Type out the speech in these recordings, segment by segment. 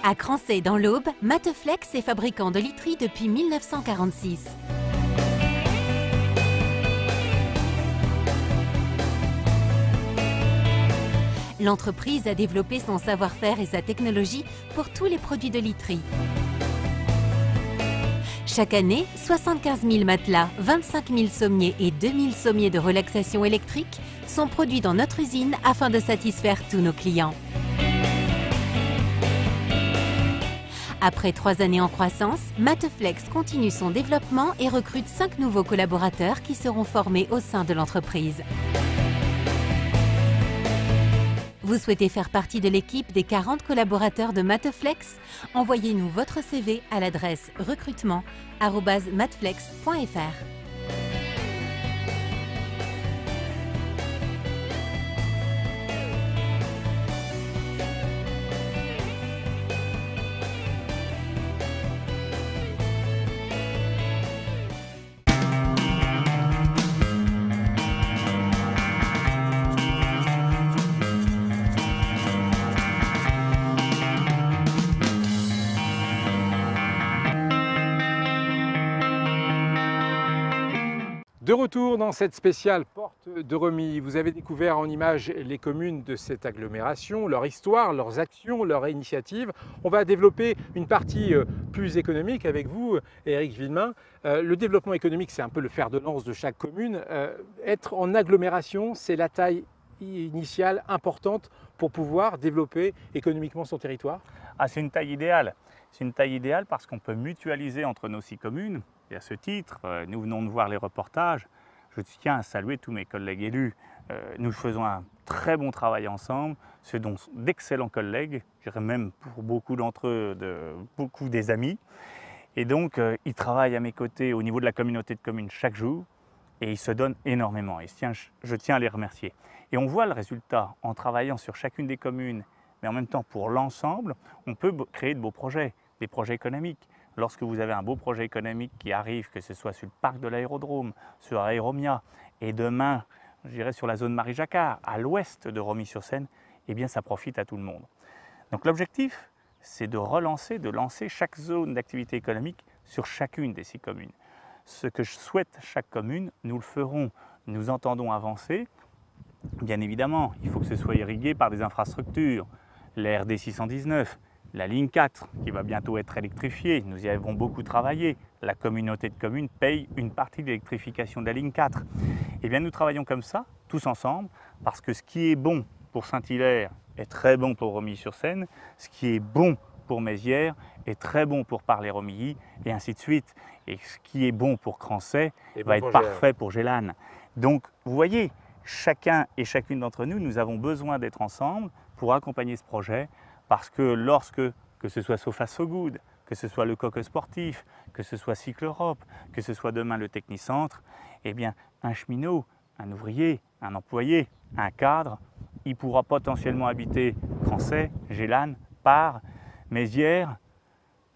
À Crancey, dans l'Aube, Mateflex est fabricant de literie depuis 1946. L'entreprise a développé son savoir-faire et sa technologie pour tous les produits de literie. Chaque année, 75 000 matelas, 25 000 sommiers et 2 000 sommiers de relaxation électrique sont produits dans notre usine afin de satisfaire tous nos clients. Après 3 années en croissance, Mateflex continue son développement et recrute 5 nouveaux collaborateurs qui seront formés au sein de l'entreprise. Vous souhaitez faire partie de l'équipe des 40 collaborateurs de Mateflex? Envoyez-nous votre CV à l'adresse recrutement@mateflex.fr. De retour dans cette spéciale porte de Romilly, vous avez découvert en images les communes de cette agglomération, leur histoire, leurs actions, leurs initiatives. On va développer une partie plus économique avec vous, Éric Villemain. Le développement économique, c'est un peu le fer de lance de chaque commune. Être en agglomération, c'est la taille initiale importante pour pouvoir développer économiquement son territoire? C'est une taille idéale. C'est une taille idéale parce qu'on peut mutualiser entre nos 6 communes. Et à ce titre, nous venons de voir les reportages. Je tiens à saluer tous mes collègues élus. Nous faisons un très bon travail ensemble. Ce sont d'excellents collègues, je dirais même pour beaucoup d'entre eux, beaucoup des amis. Et donc, ils travaillent à mes côtés au niveau de la communauté de communes chaque jour. Et ils se donnent énormément. Et je tiens à les remercier. Et on voit le résultat en travaillant sur chacune des communes, mais en même temps pour l'ensemble, on peut créer de beaux projets, des projets économiques. Lorsque vous avez un beau projet économique qui arrive, que ce soit sur le parc de l'aérodrome, sur Aéromia, et demain, je dirais sur la zone Marie-Jacquard, à l'ouest de Romilly-sur-Seine, eh bien ça profite à tout le monde. Donc l'objectif, c'est de lancer chaque zone d'activité économique sur chacune des 6 communes. Ce que je souhaite chaque commune, nous le ferons. Nous entendons avancer. Bien évidemment, il faut que ce soit irrigué par des infrastructures, la RD 619, la ligne 4 qui va bientôt être électrifiée, nous y avons beaucoup travaillé. La communauté de communes paye une partie de l'électrification de la ligne 4. Eh bien nous travaillons comme ça, tous ensemble, parce que ce qui est bon pour Saint-Hilaire est très bon pour Romilly-sur-Seine, ce qui est bon pour Mézières est très bon pour Parler-Romilly, et ainsi de suite. Et ce qui est bon pour Crancey va être parfait pour Gélannes. Donc vous voyez, chacun et chacune d'entre nous, nous avons besoin d'être ensemble pour accompagner ce projet. Parce que que ce soit Sofa So Good, que ce soit le Coq Sportif, que ce soit Cycle Europe, que ce soit demain le Technicentre, eh bien un cheminot, un ouvrier, un employé, un cadre, il pourra potentiellement habiter Crancey, Gélannes, Parre, Mézières,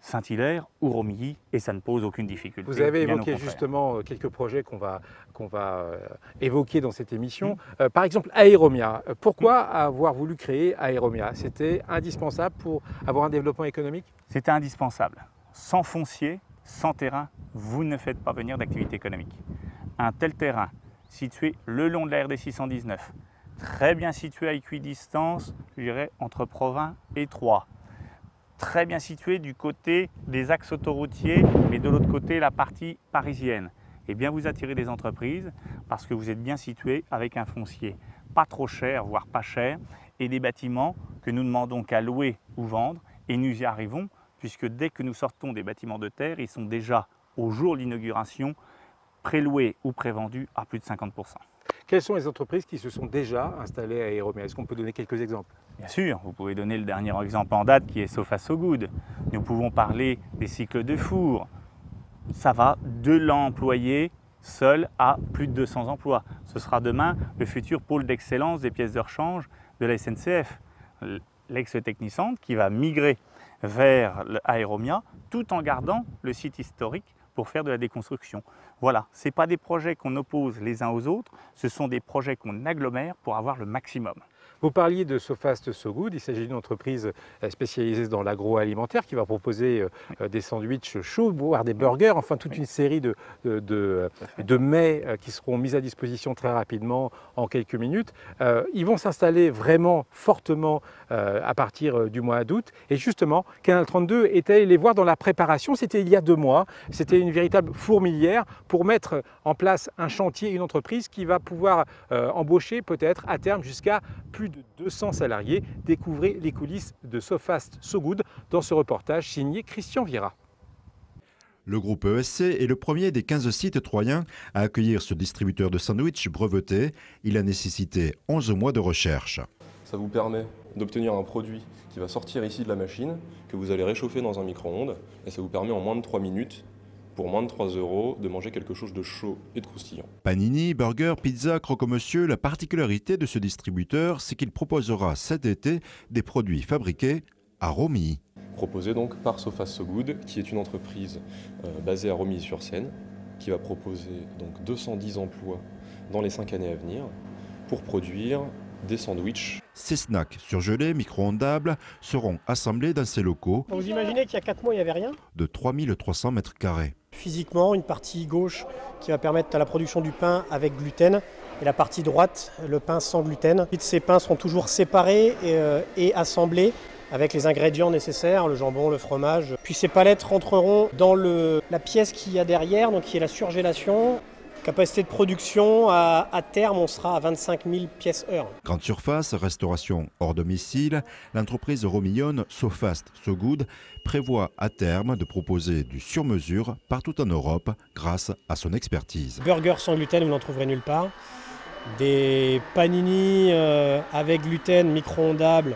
Saint-Hilaire ou Romilly, et ça ne pose aucune difficulté. Vous avez évoqué justement quelques projets qu'on va évoquer dans cette émission. Par exemple, Aéromia. Pourquoi avoir voulu créer Aéromia? C'était indispensable pour avoir un développement économique? C'était indispensable. Sans foncier, sans terrain, vous ne faites pas venir d'activité économique. Un tel terrain, situé le long de la RD 619, très bien situé à équidistance, je dirais, entre Provins et Troyes, très bien situé du côté des axes autoroutiers, mais de l'autre côté, la partie parisienne. Eh bien, vous attirez des entreprises parce que vous êtes bien situé avec un foncier pas trop cher, voire pas cher, et des bâtiments que nous demandons qu'à louer ou vendre, et nous y arrivons, puisque dès que nous sortons des bâtiments de terre, ils sont déjà, au jour de l'inauguration, préloués ou prévendus à plus de 50%. Quelles sont les entreprises qui se sont déjà installées à Aéromia? Est-ce qu'on peut donner quelques exemples? Bien sûr, vous pouvez donner le dernier exemple en date qui est Sofa So Good. Nous pouvons parler des cycles de four. Ça va de l'employé seul à plus de 200 emplois. Ce sera demain le futur pôle d'excellence des pièces de rechange de la SNCF. L'ex-Technicentre qui va migrer vers Aéromia tout en gardant le site historique pour faire de la déconstruction. Voilà, ce n'est pas des projets qu'on oppose les uns aux autres, ce sont des projets qu'on agglomère pour avoir le maximum. Vous parliez de SoFast So Good, il s'agit d'une entreprise spécialisée dans l'agroalimentaire qui va proposer des sandwichs chauds, voire des burgers, enfin toute une série de mets qui seront mis à disposition très rapidement en quelques minutes. Ils vont s'installer vraiment fortement à partir du mois d'août. Et justement, Canal 32 est allé les voir dans la préparation, c'était il y a 2 mois. C'était une véritable fourmilière pour mettre en place un chantier, une entreprise qui va pouvoir embaucher peut-être à terme jusqu'à plus de 200 salariés. Découvrez les coulisses de SoFast So Good dans ce reportage signé Christian Vira. Le groupe ESC est le premier des 15 sites troyens à accueillir ce distributeur de sandwich breveté. Il a nécessité 11 mois de recherche. Ça vous permet d'obtenir un produit qui va sortir ici de la machine, que vous allez réchauffer dans un micro-ondes, et ça vous permet en moins de 3 minutes, pour moins de 3 € de manger quelque chose de chaud et de croustillant. Panini, burger, pizza, croque-monsieur, la particularité de ce distributeur, c'est qu'il proposera cet été des produits fabriqués à Romilly. Proposé donc par SoFast So Good, qui est une entreprise basée à Romilly-sur-Seine, qui va proposer donc 210 emplois dans les 5 années à venir pour produire des sandwichs. Ces snacks surgelés, micro-ondables, seront assemblés dans ces locaux. Vous imaginez qu'il y a 4 mois, il n'y avait rien? De 3300 mètres carrés. Physiquement, une partie gauche qui va permettre à la production du pain avec gluten et la partie droite, le pain sans gluten. Ces pains seront toujours séparés et assemblés avec les ingrédients nécessaires, le jambon, le fromage. Puis ces palettes rentreront dans la pièce qu'il y a derrière, donc qui est la surgélation. Capacité de production, à terme, on sera à 25 000 pièces heure. Grande surface, restauration hors domicile, l'entreprise romillonne SoFast So Good prévoit à terme de proposer du sur-mesure partout en Europe grâce à son expertise. Burgers sans gluten, vous n'en trouverez nulle part. Des panini avec gluten micro-ondables,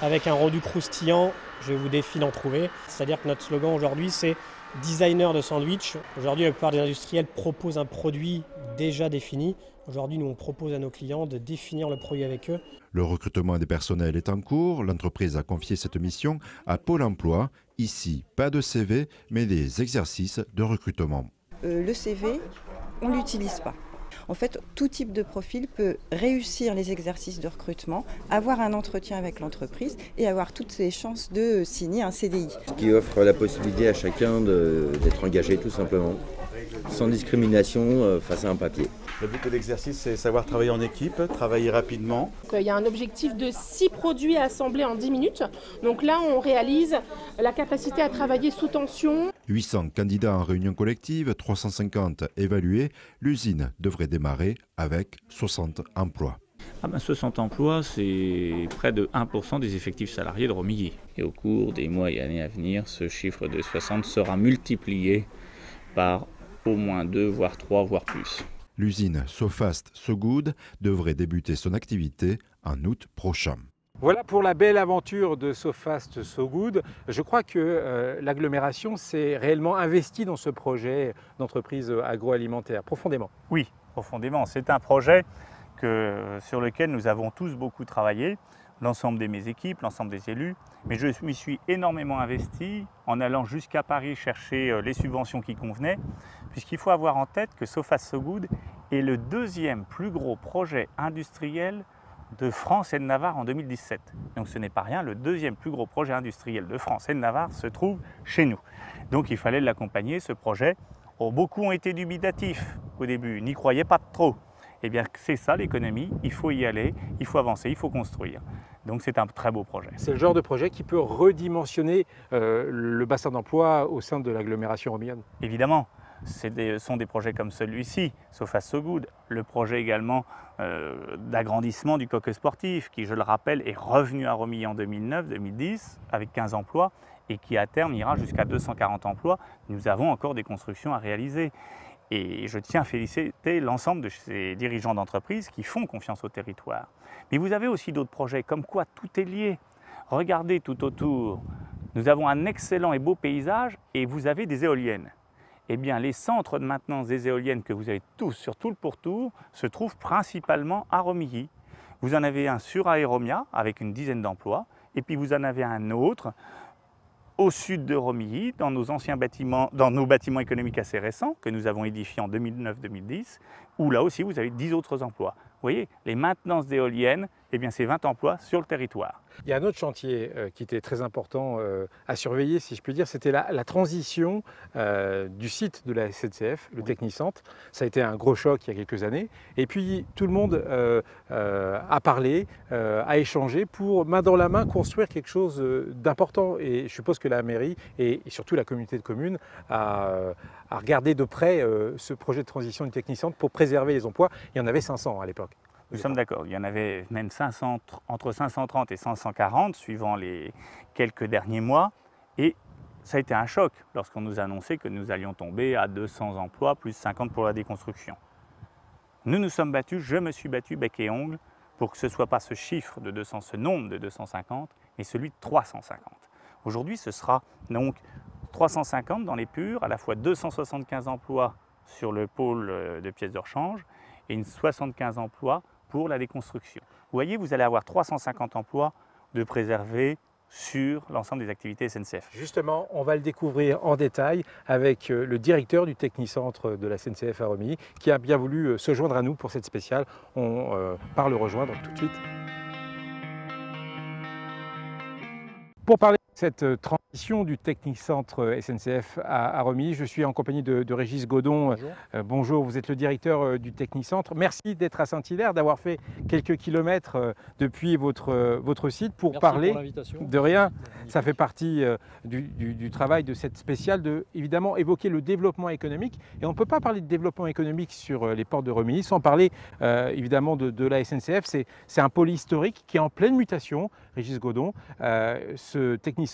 avec un rendu croustillant, je vous défie d'en trouver. C'est-à-dire que notre slogan aujourd'hui, c'est designer de sandwich. Aujourd'hui, la plupart des industriels proposent un produit déjà défini. Aujourd'hui, nous, on propose à nos clients de définir le produit avec eux. Le recrutement des personnels est en cours. L'entreprise a confié cette mission à Pôle emploi. Ici, pas de CV, mais des exercices de recrutement. Le CV, on ne l'utilise pas. En fait, tout type de profil peut réussir les exercices de recrutement, avoir un entretien avec l'entreprise et avoir toutes les chances de signer un CDI. Ce qui offre la possibilité à chacun d'être engagé tout simplement, sans discrimination face à un papier. Le but de l'exercice, c'est savoir travailler en équipe, travailler rapidement. Il y a un objectif de 6 produits à assembler en 10 minutes. Donc là, on réalise la capacité à travailler sous tension. 800 candidats en réunion collective, 350 évalués. L'usine devrait démarrer avec 60 emplois. 60 emplois, c'est près de 1% des effectifs salariés de Romilly. Et au cours des mois et années à venir, ce chiffre de 60 sera multiplié par au moins 2, voire 3, voire plus. L'usine SoFast So Good devrait débuter son activité en août prochain. Voilà pour la belle aventure de SoFast So Good. Je crois que l'agglomération s'est réellement investie dans ce projet d'entreprise agroalimentaire, profondément. Oui, profondément. C'est un projet sur lequel nous avons tous beaucoup travaillé, l'ensemble de mes équipes, l'ensemble des élus. Mais je m'y suis énormément investi en allant jusqu'à Paris chercher les subventions qui convenaient, puisqu'il faut avoir en tête que SoFast So Good est le 2e plus gros projet industriel de France et de Navarre en 2017. Donc ce n'est pas rien, le 2e plus gros projet industriel de France et de Navarre se trouve chez nous. Donc il fallait l'accompagner, ce projet. Beaucoup ont été dubitatifs au début, n'y croyaient pas trop. Eh bien c'est ça l'économie, il faut y aller, il faut avancer, il faut construire. Donc c'est un très beau projet. C'est le genre de projet qui peut redimensionner le bassin d'emploi au sein de l'agglomération romillienne. Évidemment. Ce sont des projets comme celui-ci, SoFast So Good, le projet également d'agrandissement du coq sportif qui, je le rappelle, est revenu à Romilly en 2009-2010 avec 15 emplois et qui à terme ira jusqu'à 240 emplois. Nous avons encore des constructions à réaliser et je tiens à féliciter l'ensemble de ces dirigeants d'entreprise qui font confiance au territoire. Mais vous avez aussi d'autres projets comme quoi tout est lié. Regardez tout autour, nous avons un excellent et beau paysage et vous avez des éoliennes. Eh bien, les centres de maintenance des éoliennes que vous avez tous sur tout le pourtour se trouvent principalement à Romilly. Vous en avez un sur Aéromia avec une dizaine d'emplois et puis vous en avez un autre au sud de Romilly, dans nos anciens bâtiments, dans nos bâtiments économiques assez récents que nous avons édifiés en 2009-2010, où là aussi vous avez 10 autres emplois. voyez, les maintenances d'éoliennes, eh bien c'est 20 emplois sur le territoire. Il y a un autre chantier qui était très important à surveiller, si je puis dire, c'était la transition du site de la SNCF, le Technicentre. Ça a été un gros choc il y a quelques années. Et puis tout le monde a parlé, a échangé pour, main dans la main, construire quelque chose d'important. Et je suppose que la mairie et surtout la communauté de communes a regardé de près ce projet de transition du Technicentre pour préserver les emplois. Il y en avait 500 à l'époque. Nous sommes d'accord, il y en avait même 500, entre 530 et 540 suivant les quelques derniers mois, et ça a été un choc lorsqu'on nous a annoncé que nous allions tomber à 200 emplois plus 50 pour la déconstruction. Nous nous sommes battus, je me suis battu bec et ongle pour que ce ne soit pas ce chiffre de 200, ce nombre de 250, mais celui de 350. Aujourd'hui, ce sera donc 350 dans les purs, à la fois 275 emplois sur le pôle de pièces de rechange et une 75 emplois pour la déconstruction. Vous voyez, vous allez avoir 350 emplois de préservés sur l'ensemble des activités SNCF. Justement, on va le découvrir en détail avec le directeur du Technicentre de la SNCF à Romilly qui a bien voulu se joindre à nous pour cette spéciale. On part le rejoindre tout de suite. Pour parler de cette transition du Technicentre SNCF à Romilly, je suis en compagnie de Régis Godon. Bonjour. Bonjour, vous êtes le directeur du Technicentre. Merci d'être à Saint-Hilaire, d'avoir fait quelques kilomètres depuis votre site pour Merci parler. pour l'invitation. De rien, ça fait partie du travail de cette spéciale de évidemment évoquer le développement économique. Et on ne peut pas parler de développement économique sur les portes de Romilly sans parler évidemment de la SNCF. C'est un pôle historique qui est en pleine mutation, Régis Godon. Ce Technicentre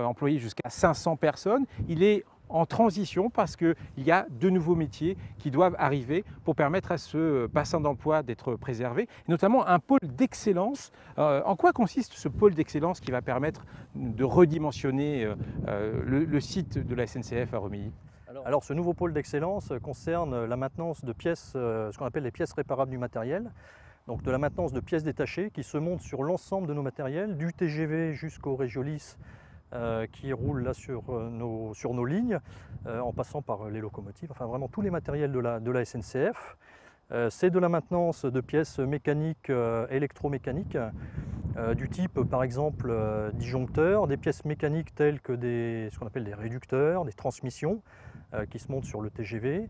employé jusqu'à 500 personnes, il est en transition parce qu'il y a de nouveaux métiers qui doivent arriver pour permettre à ce bassin d'emploi d'être préservé, notamment un pôle d'excellence. En quoi consiste ce pôle d'excellence qui va permettre de redimensionner le site de la SNCF à Romilly ? Alors ce nouveau pôle d'excellence concerne la maintenance de pièces, ce qu'on appelle les pièces réparables du matériel. Donc de la maintenance de pièces détachées qui se montent sur l'ensemble de nos matériels, du TGV jusqu'au Régiolis qui roule là sur nos lignes, en passant par les locomotives, enfin vraiment tous les matériels de la SNCF. C'est de la maintenance de pièces mécaniques, électromécaniques, du type par exemple disjoncteurs, des pièces mécaniques telles que ce qu'on appelle des réducteurs, des transmissions qui se montent sur le TGV,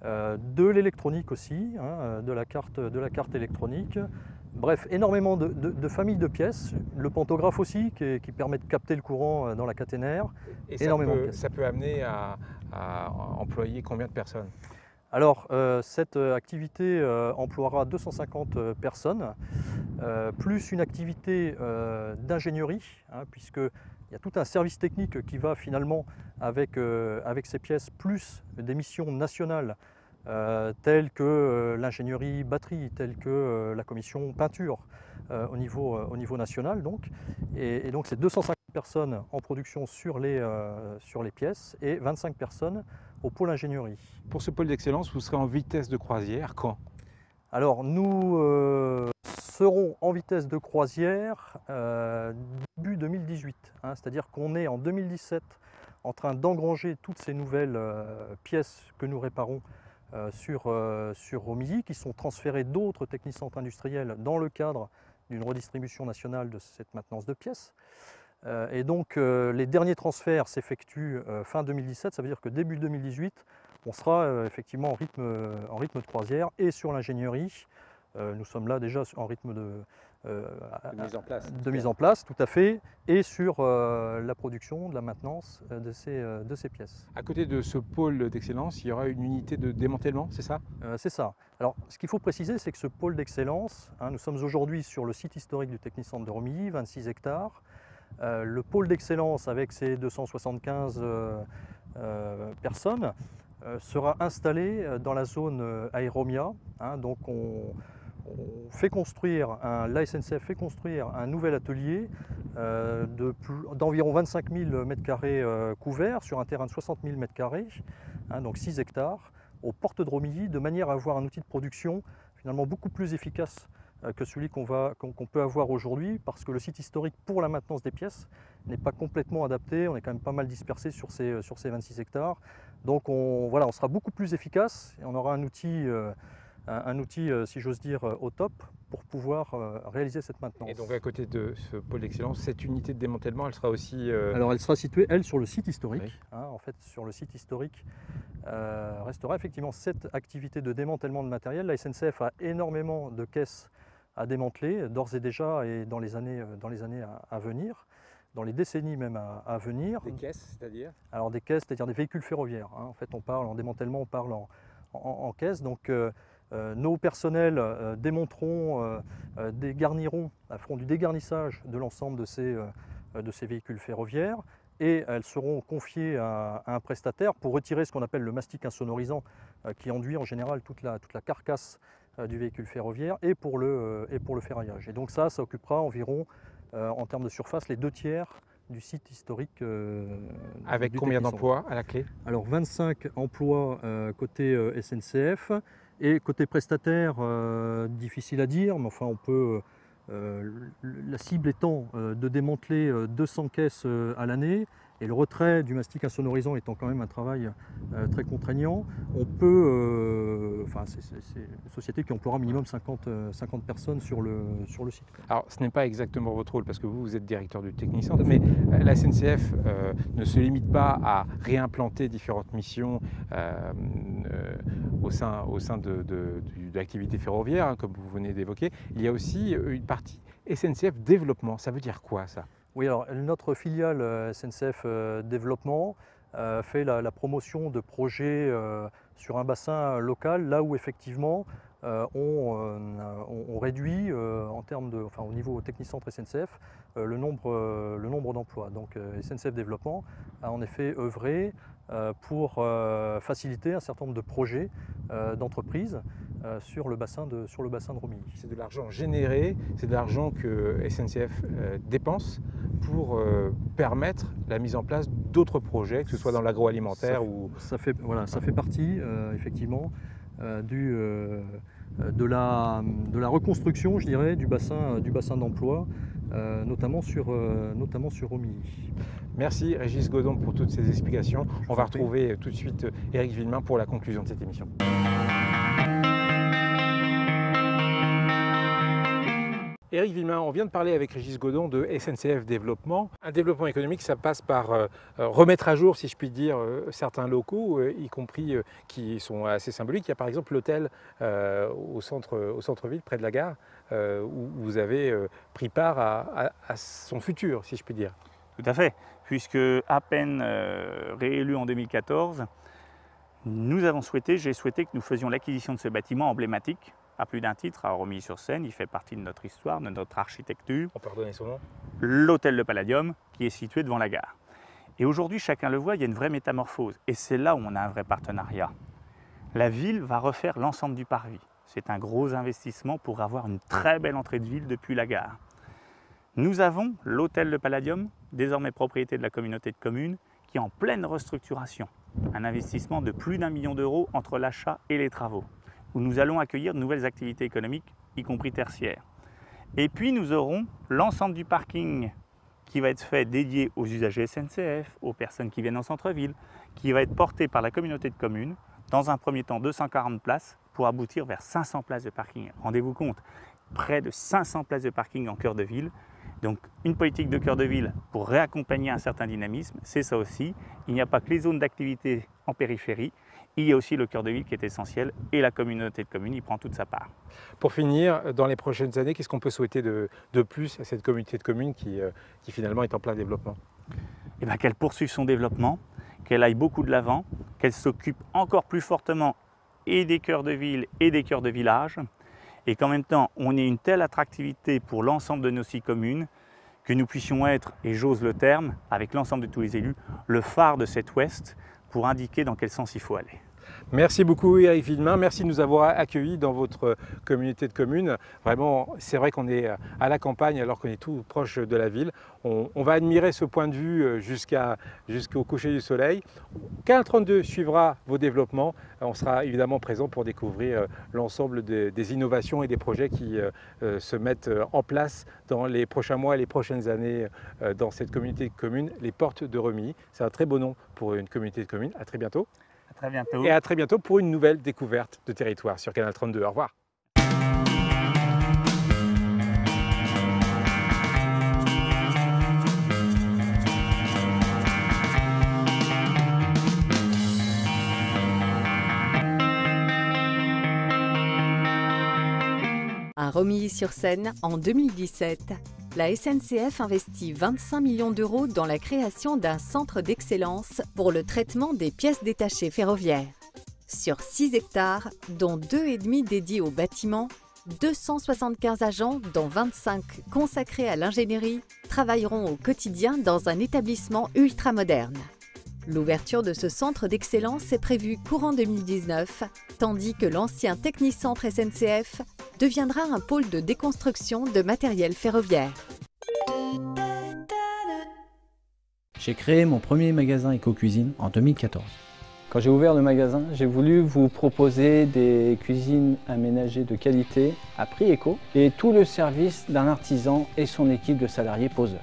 de l'électronique aussi, hein, de la carte électronique. Bref, énormément de familles de pièces, le pantographe aussi qui permet de capter le courant dans la caténaire. Et ça peut amener à employer combien de personnes ? Alors, cette activité emploiera 250 personnes, plus une activité d'ingénierie, hein, puisqu'il y a tout un service technique qui va finalement avec ces pièces, plus des missions nationales telles que l'ingénierie batterie, telles que la commission peinture au niveau national. Et donc, c'est 250 personnes en production sur les pièces et 25 personnes au pôle ingénierie. Pour ce pôle d'excellence, vous serez en vitesse de croisière quand ? Alors nous serons en vitesse de croisière début 2018, hein, c'est-à-dire qu'on est en 2017 en train d'engranger toutes ces nouvelles pièces que nous réparons sur Romilly, qui sont transférées d'autres technicentres industriels dans le cadre d'une redistribution nationale de cette maintenance de pièces. Et donc les derniers transferts s'effectuent fin 2017, ça veut dire que début 2018, on sera effectivement en rythme de croisière et sur l'ingénierie. Nous sommes là déjà en rythme de mise en place, tout à fait, et sur la production, de la maintenance de ces pièces. À côté de ce pôle d'excellence, il y aura une unité de démantèlement, c'est ça ? C'est ça. Alors, ce qu'il faut préciser, c'est que ce pôle d'excellence, hein, nous sommes aujourd'hui sur le site historique du Technicentre de Romilly, 26 hectares. Le pôle d'excellence, avec ses 275 personnes, sera installé dans la zone Aéromia. Hein, donc la SNCF fait construire un nouvel atelier d'environ 25 000 m² couverts sur un terrain de 60 000 m², hein, donc 6 hectares, aux portes de Romilly, de manière à avoir un outil de production finalement beaucoup plus efficace que celui qu'on peut avoir aujourd'hui, parce que le site historique pour la maintenance des pièces n'est pas complètement adapté, on est quand même pas mal dispersé sur ces 26 hectares. Donc on sera beaucoup plus efficace et on aura un outil un outil, si j'ose dire, au top pour pouvoir réaliser cette maintenance. Et donc à côté de ce pôle d'excellence, cette unité de démantèlement, elle sera aussi... Alors elle sera située, elle, sur le site historique. Oui. En fait, sur le site historique restera effectivement cette activité de démantèlement de matériel. La SNCF a énormément de caisses à démanteler, d'ores et déjà, et dans les années à venir, dans les décennies même à venir. Des caisses, c'est-à-dire? Alors des caisses, c'est-à-dire des véhicules ferroviaires. En fait, on parle en démantèlement, on parle en caisse. Donc nos personnels démonteront, dégarniront, feront du dégarnissage de l'ensemble de ces véhicules ferroviaires, et elles seront confiées à un prestataire pour retirer ce qu'on appelle le mastic insonorisant qui enduit en général toute la carcasse du véhicule ferroviaire, et pour le ferraillage. Et donc ça occupera environ, en termes de surface, les 2/3 du site historique. Avec combien d'emplois à la clé? Alors 25 emplois côté SNCF, et côté prestataire, difficile à dire, mais enfin on peut, la cible étant de démanteler 200 caisses à l'année, et le retrait du mastic insonorisant étant quand même un travail très contraignant, on peut, c'est une société qui emploiera minimum 50 personnes sur le site. Alors ce n'est pas exactement votre rôle, parce que vous êtes directeur du technicentre, mais la SNCF ne se limite pas à réimplanter différentes missions au sein de l'activité ferroviaire, comme vous venez d'évoquer. Il y a aussi une partie SNCF développement. Ça veut dire quoi, ça? Oui, alors notre filiale SNCF Développement fait la promotion de projets sur un bassin local, là où effectivement on réduit en termes au niveau technicentre SNCF le nombre d'emplois. Donc SNCF Développement a en effet œuvré pour faciliter un certain nombre de projets d'entreprise sur le bassin de Romilly. C'est de l'argent généré, c'est de l'argent que SNCF dépense pour permettre la mise en place d'autres projets, que ce soit dans l'agroalimentaire ou... Ça fait partie effectivement de la reconstruction, je dirais, du bassin d'emploi, notamment sur Romilly. Merci Régis Godon pour toutes ces explications. On va retrouver tout de suite Éric Villemain pour la conclusion de cette émission. Éric Villemain, on vient de parler avec Régis Godon de SNCF Développement. Un développement économique, ça passe par remettre à jour, si je puis dire, certains locaux, y compris qui sont assez symboliques. Il y a par exemple l'hôtel au centre-ville, près de la gare, où vous avez pris part à son futur, si je puis dire. Tout à fait, puisque à peine réélu en 2014, j'ai souhaité que nous faisions l'acquisition de ce bâtiment emblématique, à plus d'un titre, à Romilly-sur-Seine. Il fait partie de notre histoire, de notre architecture. On peut redonner son nom? L'hôtel Le Palladium, qui est situé devant la gare. Et aujourd'hui, chacun le voit, il y a une vraie métamorphose. Et c'est là où on a un vrai partenariat. La ville va refaire l'ensemble du parvis. C'est un gros investissement pour avoir une très belle entrée de ville depuis la gare. Nous avons l'hôtel Le Palladium, désormais propriété de la communauté de communes, qui est en pleine restructuration. Un investissement de plus d'1 million d'euros entre l'achat et les travaux, où nous allons accueillir de nouvelles activités économiques, y compris tertiaires. Et puis nous aurons l'ensemble du parking qui va être fait dédié aux usagers SNCF, aux personnes qui viennent en centre-ville, qui va être porté par la communauté de communes, dans un premier temps 240 places, pour aboutir vers 500 places de parking. Rendez-vous compte, près de 500 places de parking en cœur de ville. Donc une politique de cœur de ville pour réaccompagner un certain dynamisme, c'est ça aussi. Il n'y a pas que les zones d'activité en périphérie, il y a aussi le cœur de ville qui est essentiel, et la communauté de communes y prend toute sa part. Pour finir, dans les prochaines années, qu'est-ce qu'on peut souhaiter de plus à cette communauté de communes qui finalement est en plein développement? Eh bien, qu'elle poursuive son développement, qu'elle aille beaucoup de l'avant, qu'elle s'occupe encore plus fortement et des cœurs de ville et des cœurs de village, et qu'en même temps, on ait une telle attractivité pour l'ensemble de nos 6 communes, que nous puissions être, et j'ose le terme, avec l'ensemble de tous les élus, le phare de cet ouest pour indiquer dans quel sens il faut aller. Merci beaucoup Éric Villemain, merci de nous avoir accueillis dans votre communauté de communes. Vraiment, c'est vrai qu'on est à la campagne alors qu'on est tout proche de la ville. On va admirer ce point de vue jusqu'au coucher du soleil. Canal 32 suivra vos développements. On sera évidemment présent pour découvrir l'ensemble des innovations et des projets qui se mettent en place dans les prochains mois et les prochaines années dans cette communauté de communes, les Portes de Romilly. C'est un très beau nom pour une communauté de communes. À très bientôt. très bientôt. Et à très bientôt pour une nouvelle découverte de territoire sur Canal 32. Au revoir. À Romilly-sur-Seine, en 2017, la SNCF investit 25 millions d'euros dans la création d'un centre d'excellence pour le traitement des pièces détachées ferroviaires. Sur 6 hectares, dont 2,5 dédiés au bâtiment, 275 agents, dont 25 consacrés à l'ingénierie, travailleront au quotidien dans un établissement ultramoderne. L'ouverture de ce centre d'excellence est prévue courant 2019, tandis que l'ancien Technicentre SNCF deviendra un pôle de déconstruction de matériel ferroviaire. J'ai créé mon premier magasin éco-cuisine en 2014. Quand j'ai ouvert le magasin, j'ai voulu vous proposer des cuisines aménagées de qualité à prix éco et tout le service d'un artisan et son équipe de salariés poseurs.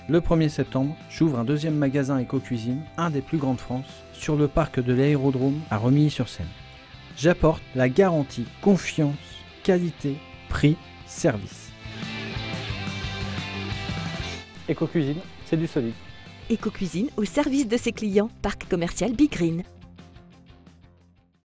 Le 1er septembre, j'ouvre un deuxième magasin éco-cuisine, un des plus grands de France, sur le parc de l'Aérodrome à Romilly-sur-Seine. J'apporte la garantie, confiance, qualité, prix, service. Éco-cuisine, c'est du solide. Éco-cuisine au service de ses clients, parc commercial Big Green.